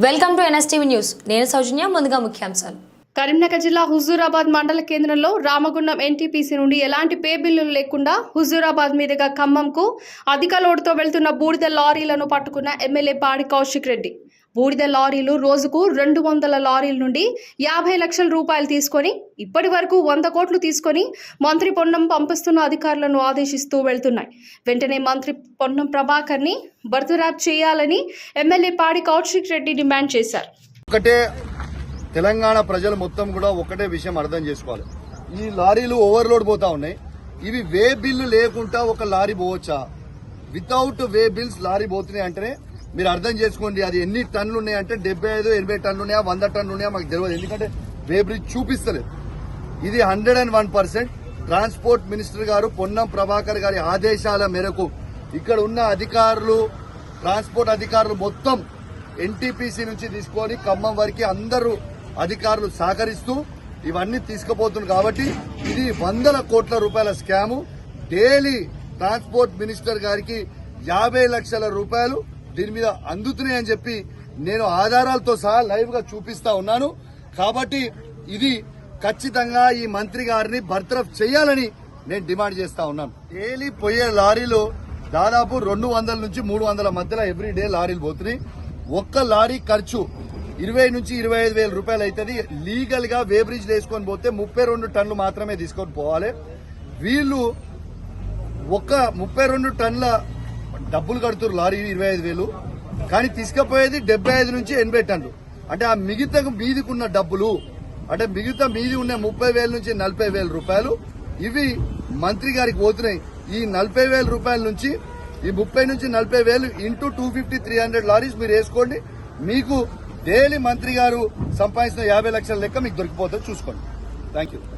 Welcome to NSTV news. నేను సౌజన్య. ముందుగా ముఖ్యాంశాలు. కరీంనగర్ జిల్లా హుజూరాబాద్ మండల కేంద్రంలో రామగుండం ఎన్టీపీసీ నుండి ఎలాంటి పే బిల్లులు లేకుండా హుజూరాబాద్ మీదుగా ఖమ్మంకు అధిక లోడుతో వెళ్తున్న బూడిద లారీలను పట్టుకున్న ఎమ్మెల్యే పాడి కౌశిక్ రెడ్డి. బూడిద లారీలు రోజుకు 200 లారీల నుండి 50 లక్షల రూపాయలు తీసుకొని ఇప్పటి వరకు 100 కోట్లు తీసుకొని మంత్రి పొన్నం పంపిస్తున్న అధికారులను ఆదేశిస్తూ వెళ్తున్నాయి. వెంటనే మంత్రి పొన్నం ప్రభాకర్ని బర్తరఫ్ చేయాలని ఎమ్మెల్యే పాడి కౌశిక్ రెడ్డి డిమాండ్ చేశారు. తెలంగాణ ప్రజలు మొత్తం కూడా ఒకటే విషయం అర్థం చేసుకోవాలి. ఈ లారీలు ఓవర్లోడ్ పోతా ఉన్నాయి. ఇవి వే బిల్లు లేకుండా ఒక లారీ పోవచ్చా? వితౌట్ వే బిల్స్ లారీ పోతున్నాయి అంటేనే మీరు అర్థం చేసుకోండి అది ఎన్ని టన్నులు ఉన్నాయంటే 75-80 టన్నులు ఉన్నాయా, 100 టన్నులు ఉన్నాయా మాకు తెలియదు. ఎందుకంటే వే బ్రిడ్జ్ చూపిస్తలేదు. ఇది 101% ట్రాన్స్పోర్ట్ మినిస్టర్ గారు పొన్నం ప్రభాకర్ గారి ఆదేశాల మేరకు ఇక్కడ ఉన్న అధికారులు, ట్రాన్స్పోర్ట్ అధికారులు మొత్తం ఎన్టీపీసీ నుంచి తీసుకొని ఖమ్మం వరకు అందరూ అధికారులు సహకరిస్తూ ఇవన్నీ తీసుకుపోతున్నారు. కాబట్టి ఇది 100 కోట్ల రూపాయల స్కాము. డైలీ ట్రాన్స్పోర్ట్ మినిస్టర్ గారికి 50 లక్షల రూపాయలు దీని మీద అందుతున్నాయని చెప్పి నేను ఆధారాలతో సహా లైవ్ గా చూపిస్తా ఉన్నాను. కాబట్టి ఇది ఖచ్చితంగా ఈ మంత్రి గారిని బర్తరఫ్ చేయాలని నేను డిమాండ్ చేస్తా ఉన్నాను. డైలీ పోయే లారీలు దాదాపు 200 నుంచి 300 మధ్యలో ఎవ్రీ డే లారీలు పోతున్నాయి. ఒక్క లారీ ఖర్చు 20 నుంచి 25 వేల రూపాయలు అవుతుంది. లీగల్ గా వే బ్రిడ్జ్ వేసుకొని పోతే 32 టన్నులు మాత్రమే తీసుకొని పోవాలి. వీళ్ళు ఒక్క 32 టన్నుల డబ్బులు కడుతున్నారు లారీ 25,000, కానీ తీసుకుపోయేది 75 నుంచి 80 టన్నులు. అంటే ఆ మిగతా మీదికున్న డబ్బులు అంటే మిగతా మీది ఉన్న 30,000 నుంచి 40,000 రూపాయలు ఇవి మంత్రి గారికి పోతున్నాయి. ఈ 40,000 రూపాయల నుంచి ఈ 30 నుంచి 40,000 ఇంటూ 250-300 లారీస్ మీరు వేసుకోండి. మీకు డైలీ మంత్రి గారు సంపాదించిన 50 లక్షల లెక్క మీకు దొరికిపోతుంది. చూసుకోండి. Thank you.